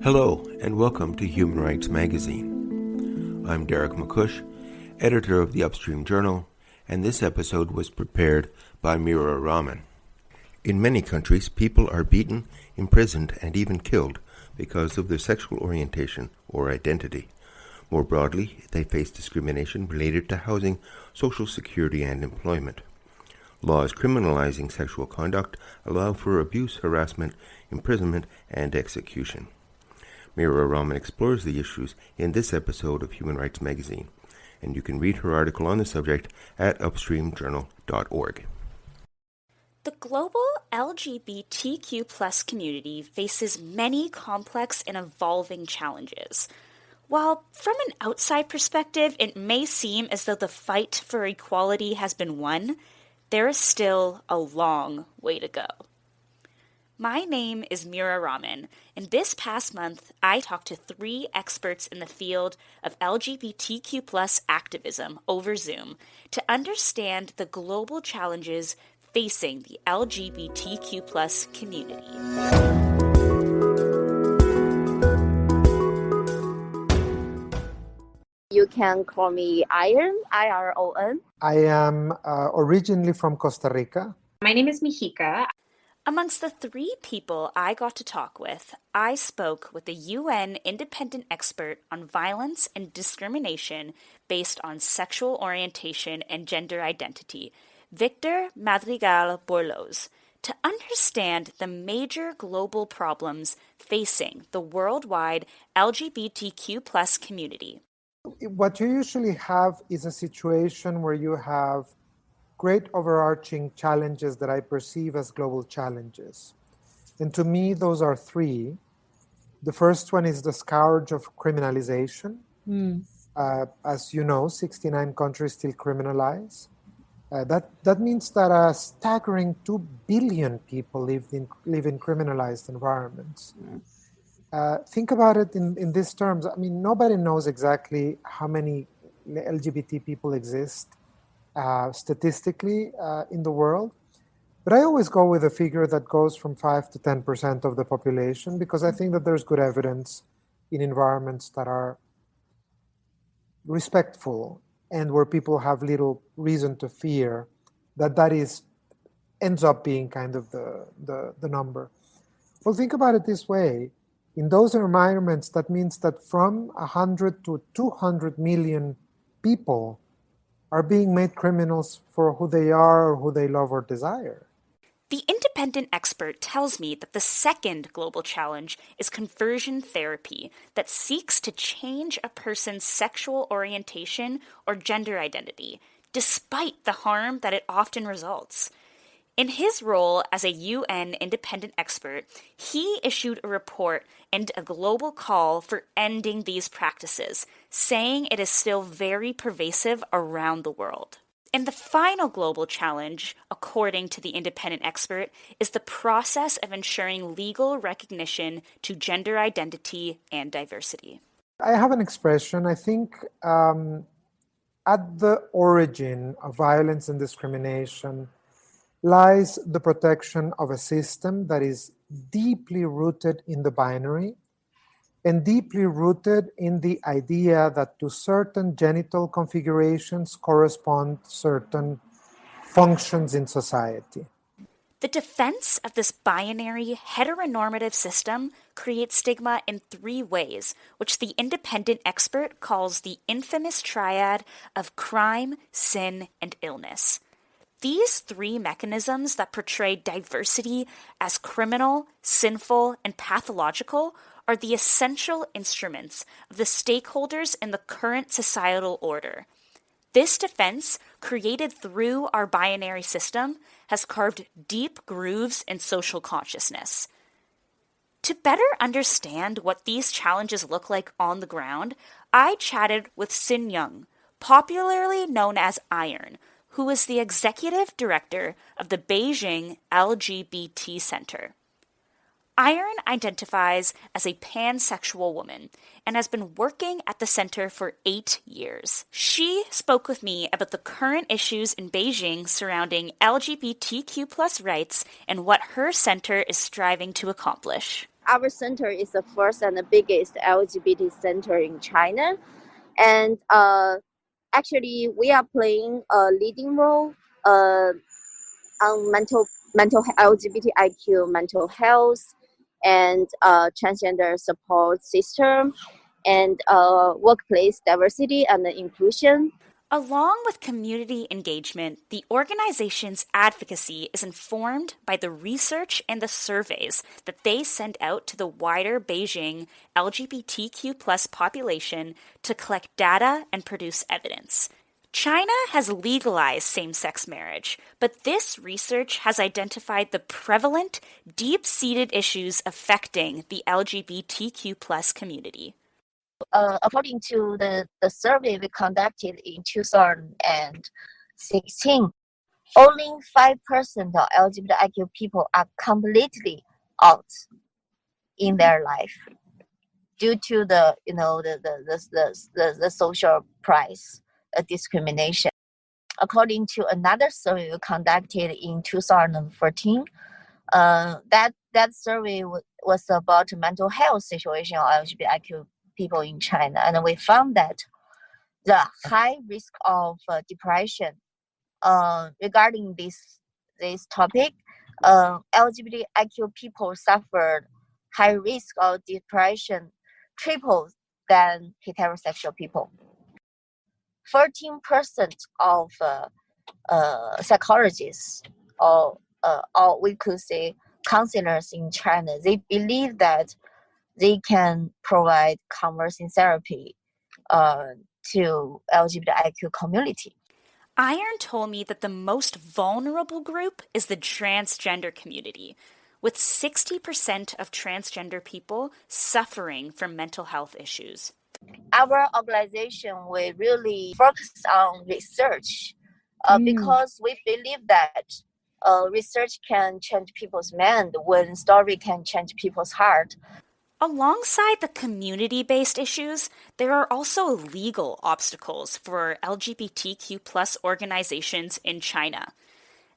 Hello, and welcome to Human Rights Magazine. I'm Derek McCush, editor of the Upstream Journal, and this episode was prepared by Meera Raman. In many countries, people are beaten, imprisoned, and even killed because of their sexual orientation or identity. More broadly, they face discrimination related to housing, social security, and employment. Laws criminalizing sexual conduct allow for abuse, harassment, imprisonment, and execution. Meera Raman explores the issues in this episode of Human Rights Magazine, and you can read her article on the subject at upstreamjournal.org. The global LGBTQ+ community faces many complex and evolving challenges. While from an outside perspective, it may seem as though the fight for equality has been won, there is still a long way to go. My name is Meera Raman, and this past month I talked to 3 experts in the field of LGBTQ+ activism over Zoom to understand the global challenges facing the LGBTQ+ community. You can call me Iron, I-R-O-N. I am originally from Costa Rica. My name is Mihika. Amongst the 3 people I got to talk with, I spoke with a UN independent expert on violence and discrimination based on sexual orientation and gender identity, Victor Madrigal-Borloz, to understand the major global problems facing the worldwide LGBTQ+ community. What you usually have is a situation where you have great overarching challenges that I perceive as global challenges. And to me, those are 3. The first one is the scourge of criminalization. As you know, 69 countries still criminalize. That means that a staggering 2 billion people live in criminalized environments. Think about it in these terms. I mean, nobody knows exactly how many LGBT people exist statistically in the world. But I always go with a figure that goes from 5 to 10% of the population, because I think that there's good evidence in environments that are respectful and where people have little reason to fear that ends up being kind of the number. Well, think about it this way. In those environments, that means that from 100 to 200 million people are being made criminals for who they are or who they love or desire. The independent expert tells me that the second global challenge is conversion therapy that seeks to change a person's sexual orientation or gender identity, despite the harm that it often results. In his role as a UN independent expert, he issued a report and a global call for ending these practices, saying it is still very pervasive around the world. And the final global challenge, according to the independent expert, is the process of ensuring legal recognition to gender identity and diversity. I have an expression. I think at the origin of violence and discrimination lies the protection of a system that is deeply rooted in the binary and deeply rooted in the idea that to certain genital configurations correspond certain functions in society. The defense of this binary heteronormative system creates stigma in 3 ways, which the independent expert calls the infamous triad of crime, sin, and illness. These 3 mechanisms that portray diversity as criminal, sinful, and pathological are the essential instruments of the stakeholders in the current societal order. This defense, created through our binary system, has carved deep grooves in social consciousness. To better understand what these challenges look like on the ground, I chatted with Xin Ying, popularly known as Iron, who is the executive director of the Beijing LGBT Center. Iron identifies as a pansexual woman and has been working at the center for 8 years. She spoke with me about the current issues in Beijing surrounding LGBTQ plus rights and what her center is striving to accomplish. Our center is the first and the biggest LGBT center in China. And actually, we are playing a leading role on LGBTIQ mental health and transgender support system and workplace diversity and inclusion. Along with community engagement, the organization's advocacy is informed by the research and the surveys that they send out to the wider Beijing LGBTQ plus population to collect data and produce evidence. China has legalized same-sex marriage, but this research has identified the prevalent, deep-seated issues affecting the LGBTQ plus community. According to the survey we conducted in 2016, only 5% of LGBTIQ people are completely out in their life due to the social price discrimination. According to another survey we conducted in 2014, that survey was about mental health situation of LGBTIQ people in China, and we found that the high risk of depression regarding this topic, LGBTIQ people suffered high risk of depression triple than heterosexual people. 14% of psychologists or we could say counselors in China, they believe that they can provide conversing therapy to LGBTIQ community. Iron told me that the most vulnerable group is the transgender community, with 60% of transgender people suffering from mental health issues. Our organization will really focus on research because we believe that research can change people's mind when story can change people's heart. Alongside the community-based issues, there are also legal obstacles for LGBTQ plus organizations in China.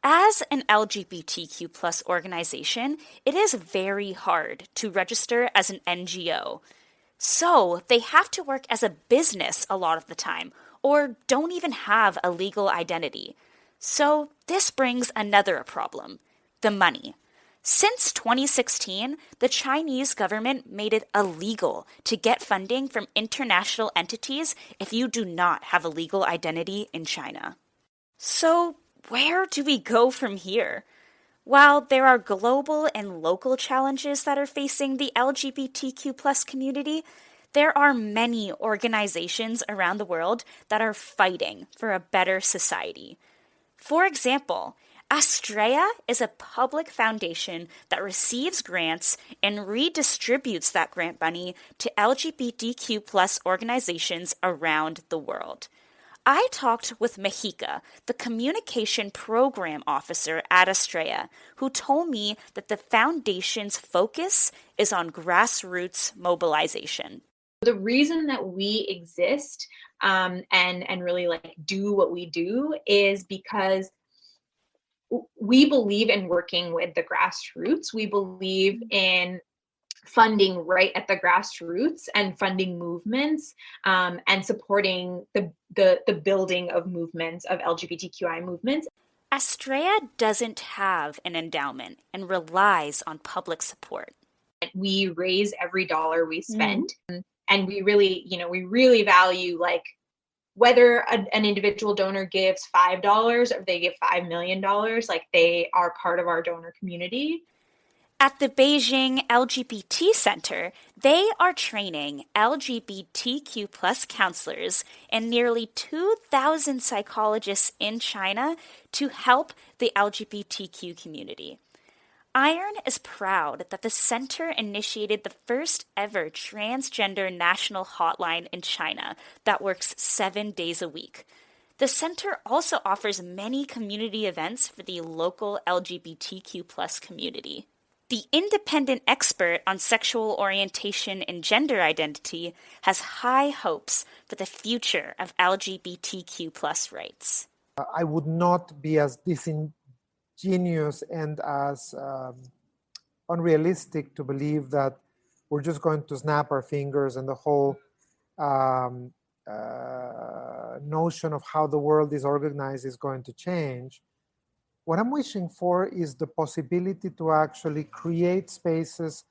As an LGBTQ plus organization, it is very hard to register as an NGO. So they have to work as a business a lot of the time, or don't even have a legal identity. So this brings another problem: the money. Since 2016, the Chinese government made it illegal to get funding from international entities if you do not have a legal identity in China. So where do we go from here? While there are global and local challenges that are facing the LGBTQ plus community, there are many organizations around the world that are fighting for a better society. For example, Astraea is a public foundation that receives grants and redistributes that grant money to LGBTQ plus organizations around the world. I talked with Mihika, the communication program officer at Astraea, who told me that the foundation's focus is on grassroots mobilization. The reason that we exist and really do what we do is because we believe in working with the grassroots. We believe in funding right at the grassroots and funding movements and supporting the building of movements, of LGBTQI movements. Astraea doesn't have an endowment and relies on public support. We raise every dollar we spend, and we really value whether an individual donor gives $5 or they give $5 million, they are part of our donor community. At the Beijing LGBT Center, they are training LGBTQ plus counselors and nearly 2,000 psychologists in China to help the LGBTQ community. Iron is proud that the center initiated the first ever transgender national hotline in China that works 7 days a week. The center also offers many community events for the local LGBTQ plus community. The independent expert on sexual orientation and gender identity has high hopes for the future of LGBTQ plus rights. I would not be as disingenuous and as unrealistic to believe that we're just going to snap our fingers and the whole notion of how the world is organized is going to change. What I'm wishing for is the possibility to actually create spaces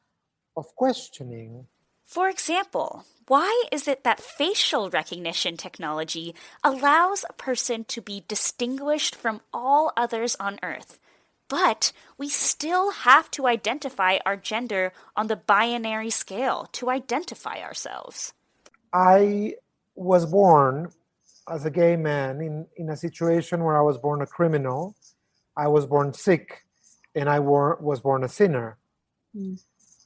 of questioning. For example, why is it that facial recognition technology allows a person to be distinguished from all others on Earth, but we still have to identify our gender on the binary scale to identify ourselves? I was born as a gay man in a situation where I was born a criminal, I was born sick, and I was born a sinner.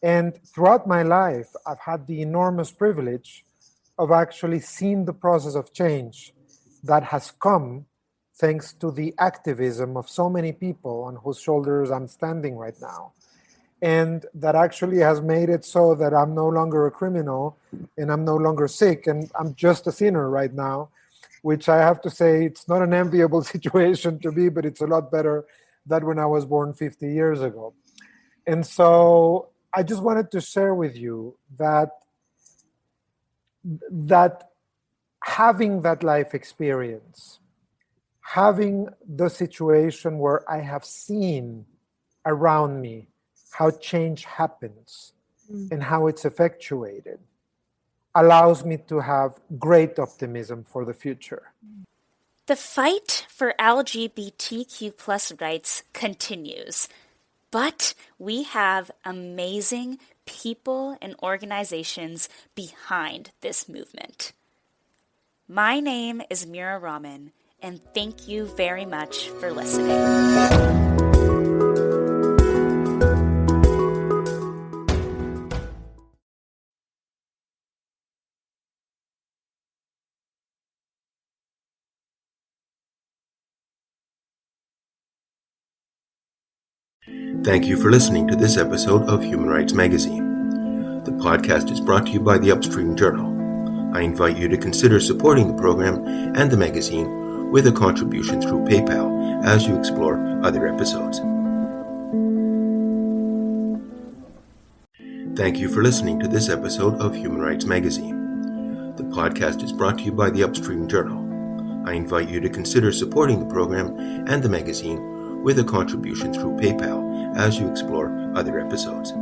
And throughout my life, I've had the enormous privilege of actually seeing the process of change that has come thanks to the activism of so many people on whose shoulders I'm standing right now. And that actually has made it so that I'm no longer a criminal and I'm no longer sick and I'm just a sinner right now, which I have to say, it's not an enviable situation to be, but it's a lot better than when I was born 50 years ago. And so I just wanted to share with you that having that life experience, having the situation where I have seen around me how change happens and how it's effectuated, allows me to have great optimism for the future. The fight for LGBTQ plus rights continues, but we have amazing people and organizations behind this movement. My name is Meera Raman, and thank you very much for listening. Thank you for listening to this episode of Human Rights Magazine. The podcast is brought to you by the Upstream Journal. I invite you to consider supporting the program and the magazine with a contribution through PayPal as you explore other episodes. Thank you for listening to this episode of Human Rights Magazine. The podcast is brought to you by the Upstream Journal. I invite you to consider supporting the program and the magazine with a contribution through PayPal as you explore other episodes.